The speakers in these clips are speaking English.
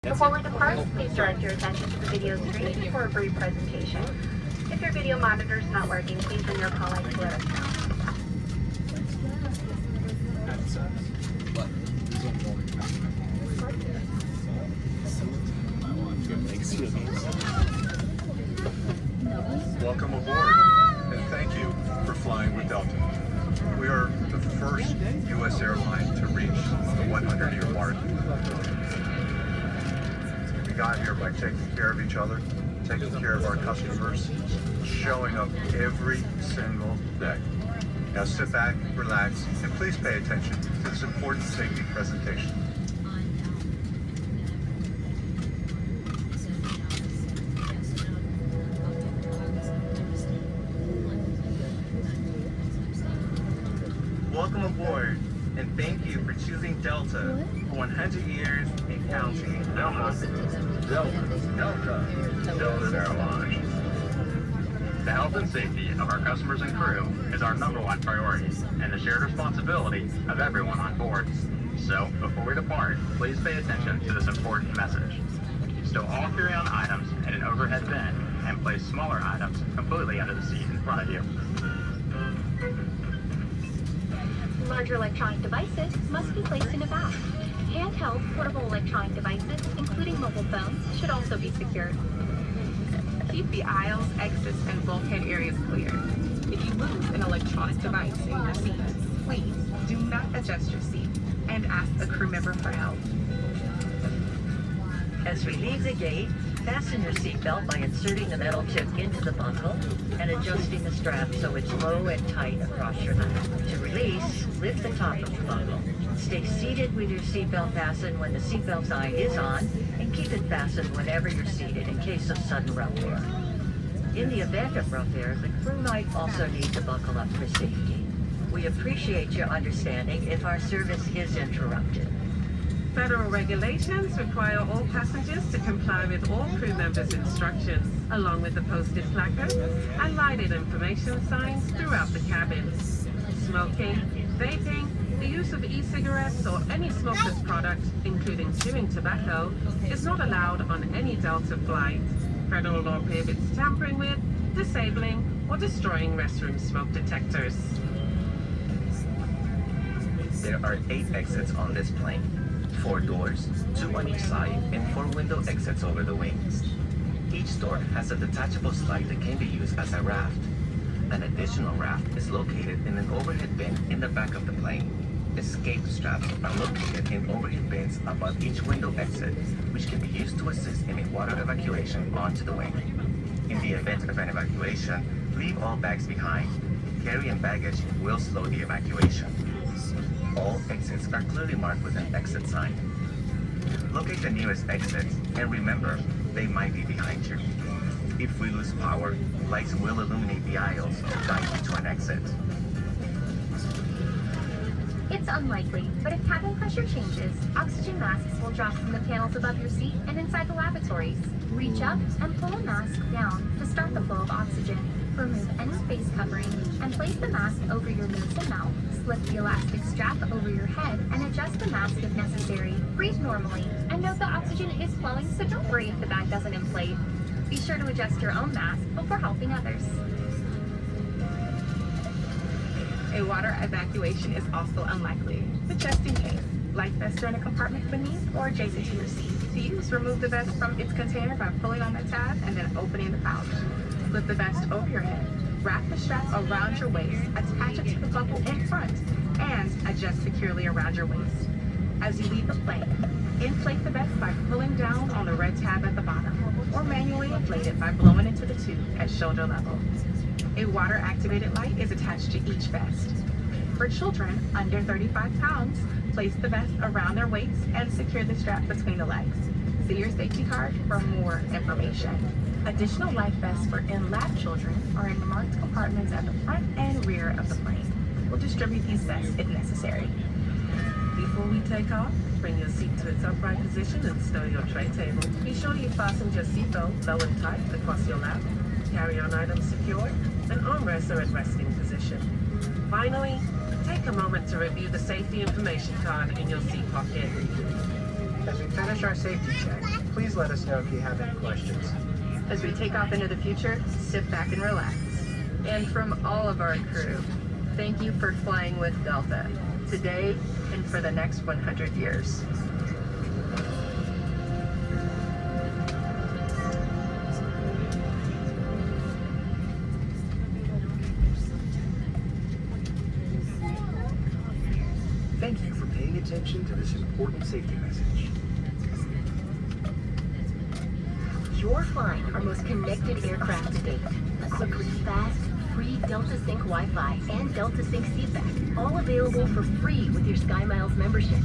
Before we depart, please direct your attention to the video screen for a brief presentation. If your video monitor is not working, please bring your call light to let us know. Welcome aboard, and thank you for flying with Delta. We are the first U.S. airline to reach the 100-year mark. We got here by taking care of each other, taking care of our customers, showing up every single day. Now sit back, relax, and please pay attention to this important safety presentation. Welcome aboard, and thank you for choosing Delta for 100 years and counting. Delta Airlines. The health and safety of our customers and crew is our #1 priority and the shared responsibility of everyone on board. So, before we depart, please pay attention to this important message. Stow all carry-on items in an overhead bin and place smaller items completely under the seat in front of you. Larger electronic devices must be placed in a bag. Handheld portable electronic devices, including mobile phones, should also be secured. Keep the aisles, exits, and bulkhead areas clear. If you lose an electronic device in your seat, please do not adjust your seat and ask a crew member for help. As we leave the gate, fasten your seatbelt by inserting the metal tip into the buckle and adjusting the strap so it's low and tight across your neck. To release, lift the top of the buckle. Stay seated with your seatbelt fastened when the seatbelt sign is on, and keep it fastened whenever you're seated in case of sudden rough air. In the event of rough air, the crew might also need to buckle up for safety. We appreciate your understanding if our service is interrupted. Federal regulations require all passengers to comply with all crew members' instructions, along with the posted placards and lighted information signs throughout the cabin. Smoking, vaping, the use of e-cigarettes or any smokeless product, including chewing tobacco, is not allowed on any Delta flight. Federal law prohibits tampering with, disabling, or destroying restroom smoke detectors. There are 8 exits on this plane. 4 doors, 2 on each side, and 4 window exits over the wings. Each door has a detachable slide that can be used as a raft. An additional raft is located in an overhead bin in the back of the plane. Escape straps are located in overhead bins above each window exit, which can be used to assist in a water evacuation onto the wing. In the event of an evacuation, leave all bags behind. Carry-on baggage will slow the evacuation. All exits are clearly marked with an exit sign. Locate the nearest exits and remember, they might be behind you. If we lose power, lights will illuminate the aisles to guide you to an exit. It's unlikely, but if cabin pressure changes, oxygen masks will drop from the panels above your seat and inside the lavatories. Reach up and pull a mask down to start the flow of oxygen. Remove any face covering and place the mask over your nose and mouth. Slip the elastic strap over your head and adjust the mask if necessary. Breathe normally and note the oxygen is flowing, so don't worry if the bag doesn't inflate. Be sure to adjust your own mask before helping others. A water evacuation is also unlikely, but just in case, life vests are in a compartment beneath or adjacent to your seat. To use, remove the vest from its container by pulling on the tab and then opening the pouch. Flip the vest over your head. Wrap the strap around your waist, attach it to the buckle in front, and adjust securely around your waist. As you leave the plane, inflate the vest by pulling down on the red tab at the bottom, or manually inflate it by blowing into the tube at shoulder level. A water-activated light is attached to each vest. For children under 35 pounds, place the vest around their waist and secure the strap between the legs. See your safety card for more information. Additional life vests for in-lab children are in the marked compartments at the front and rear of the plane. We'll distribute these vests if necessary. Before we take off, bring your seat to its upright position and stow your tray table. Be sure you fasten your seatbelt low and tight across your lap. Carry-on items secured, and armrests are at resting position. Finally, take a moment to review the safety information card in your seat pocket. As we finish finish our safety check, please let us know if you have any questions. As we take off into the future, sit back and relax. And from all of our crew, thank you for flying with Delta, today and for the next 100 years. Thank you for paying attention to this important safety message. You're flying our most connected aircraft to date. Equipped with fast, free Delta Sync Wi-Fi and Delta Sync seatback, all available for free with your SkyMiles membership.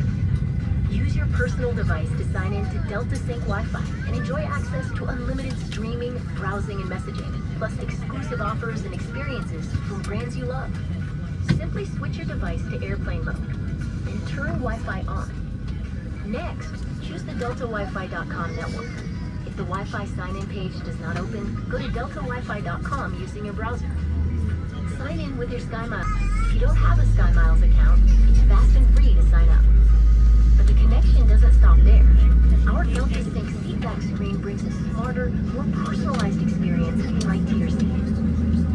Use your personal device to sign in to Delta Sync Wi-Fi and enjoy access to unlimited streaming, browsing, and messaging, plus exclusive offers and experiences from brands you love. Simply switch your device to airplane mode and turn Wi-Fi on. Next, choose the DeltaWiFi.com network. If the Wi-Fi sign-in page does not open, go to DeltaWiFi.com using your browser. Sign in with your SkyMiles. If you don't have a SkyMiles account, it's fast and free to sign up. But the connection doesn't stop there. Our Delta Sync seatback screen brings a smarter, more personalized experience right to your seat.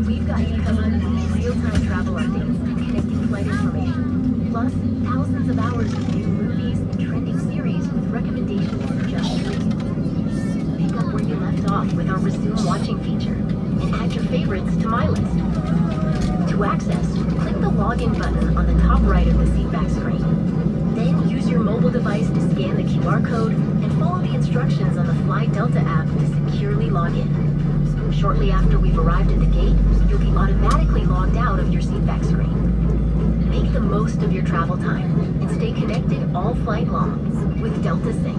We've got you covered with real-time travel updates and connecting flight information, plus thousands of hours of new movies and trending series with recommendations for just you. Pick up where you left off with our Resume Watching feature and add your favorites to My List. To access, click the Login button on the top right of the seatback screen. Then use your mobile device to scan the QR code and follow the instructions on the Fly Delta app to securely log in. Shortly after we've arrived at the gate, you'll be automatically logged out of your seatback screen. Make the most of your travel time and stay connected all flight long with Delta Sync.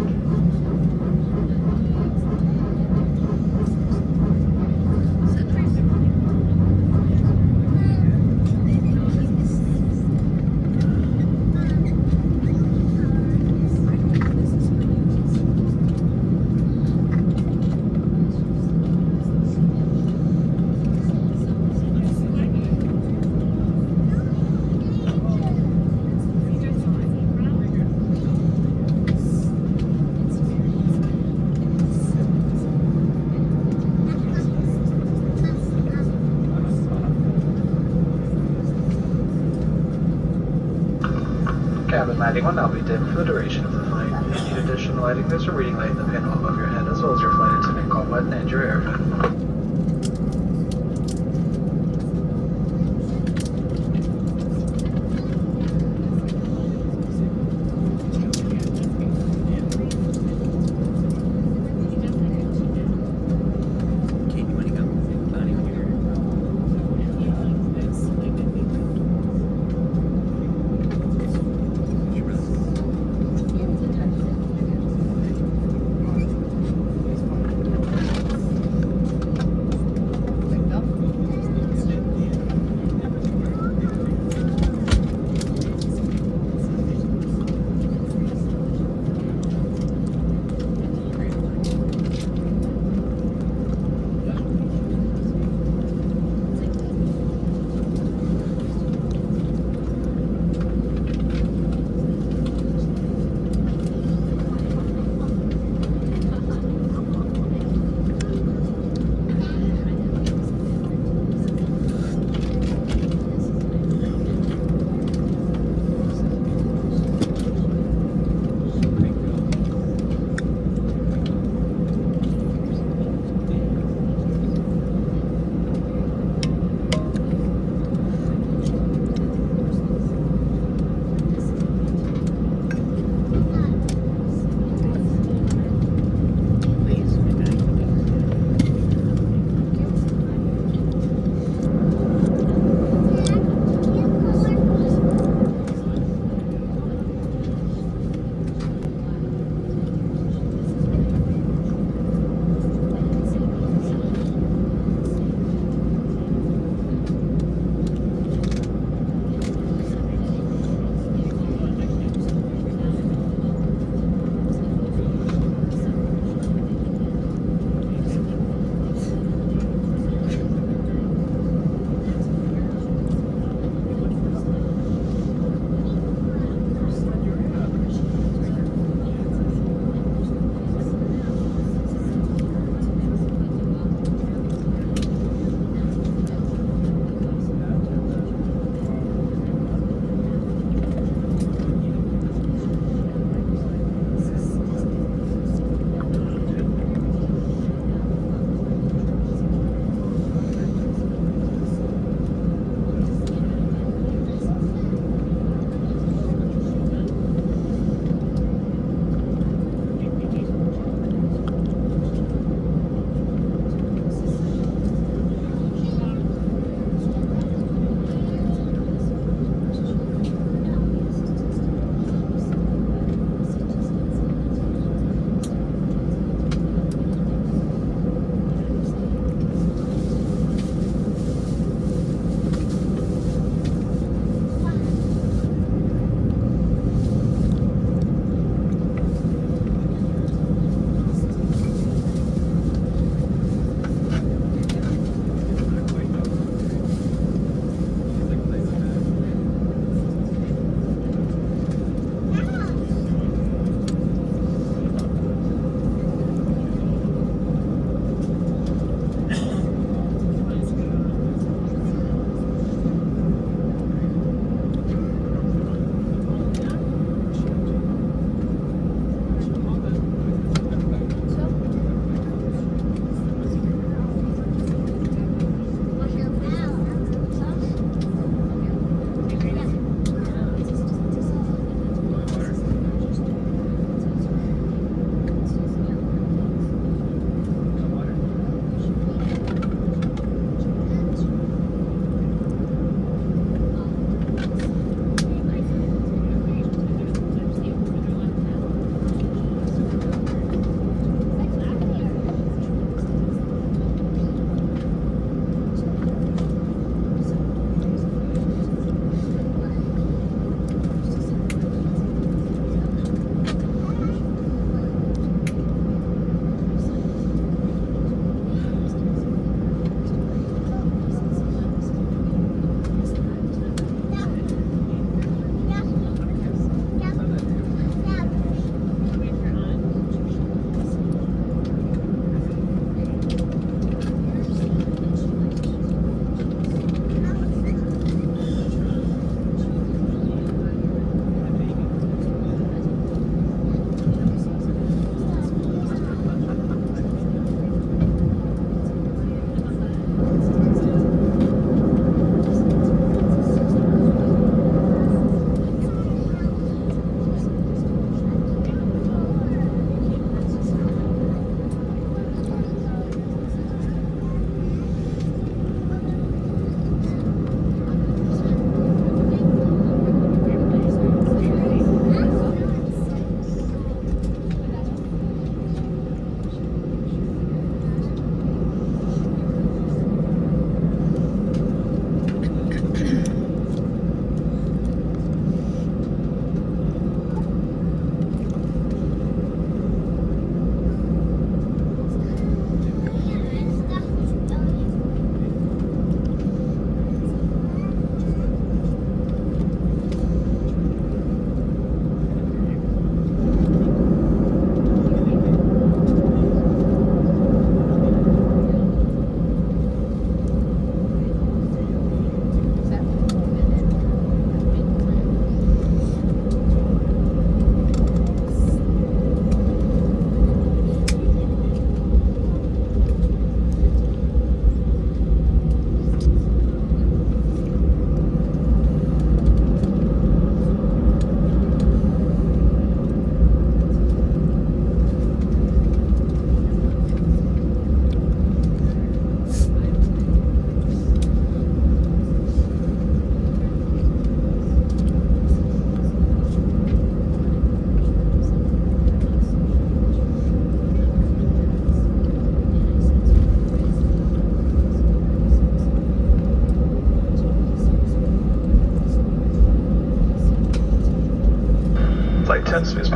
Cabin lighting will now be dim for the duration of the flight. If you need additional lighting, there's a reading light in the panel above your head, as well as your flight attendant call button and your airfare.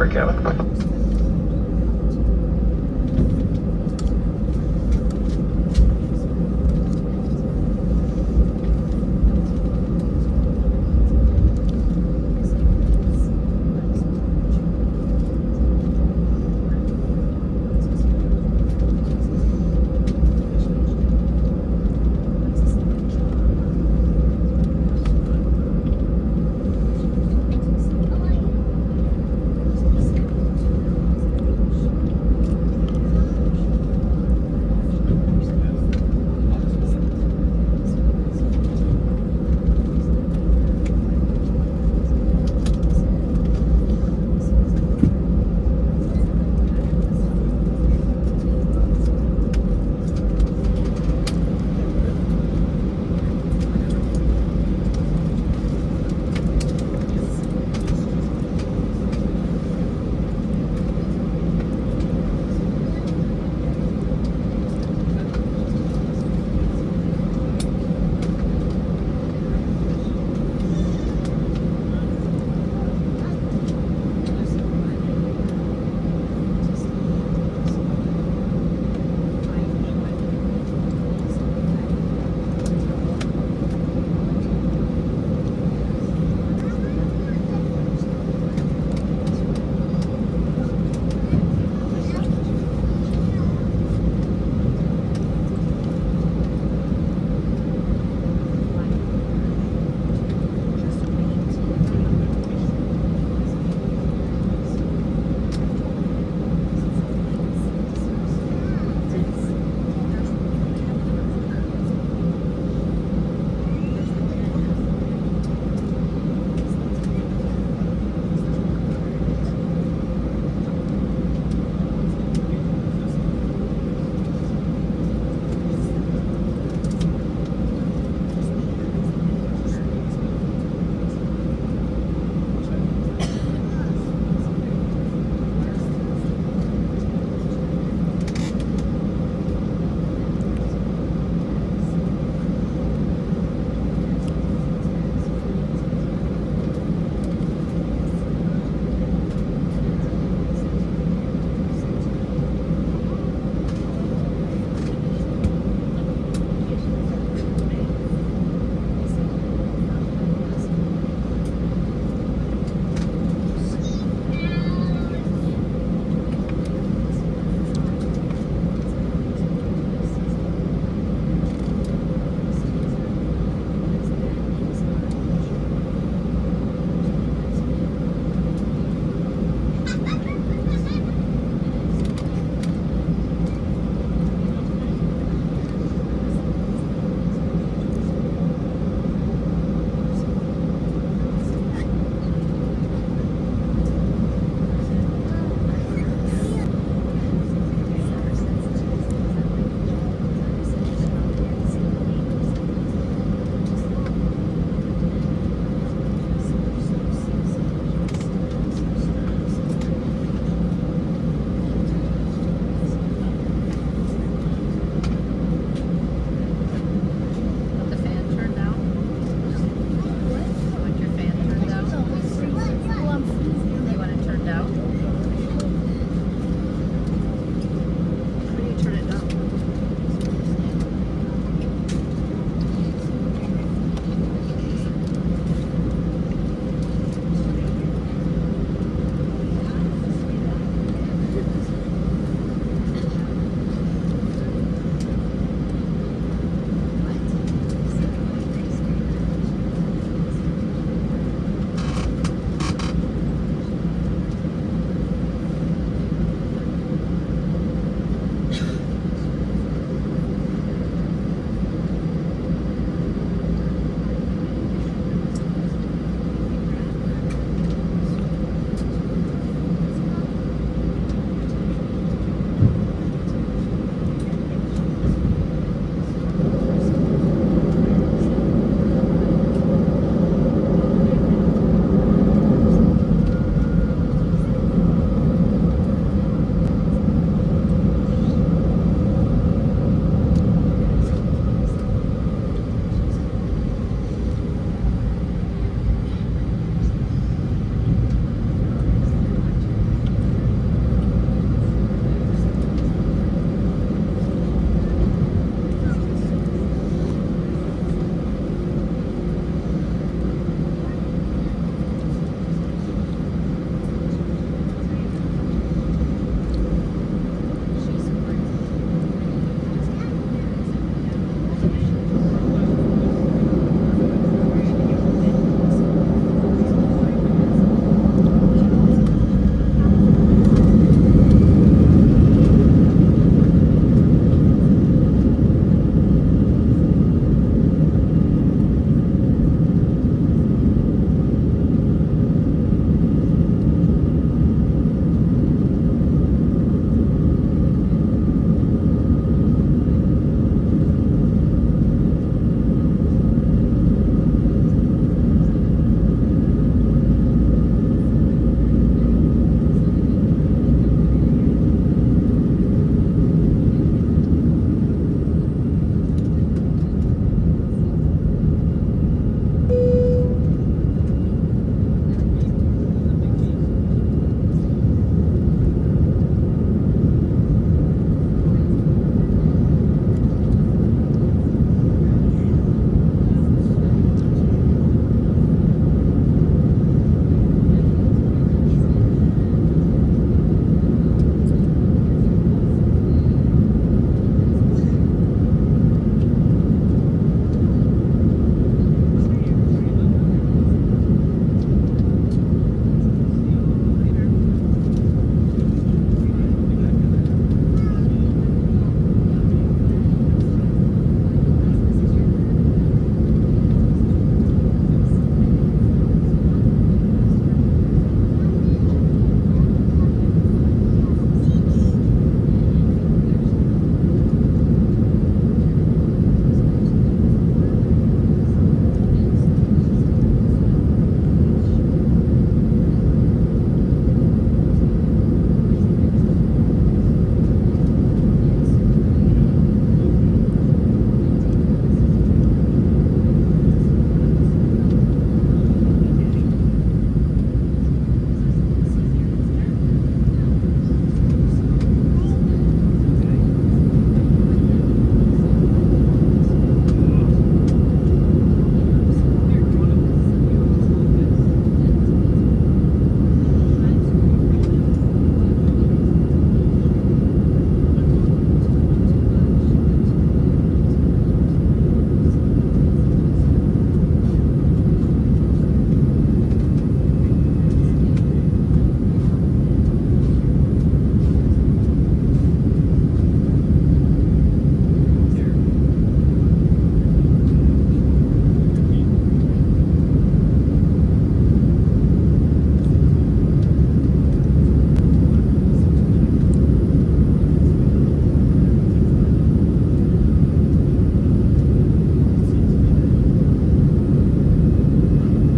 Report, Cabin.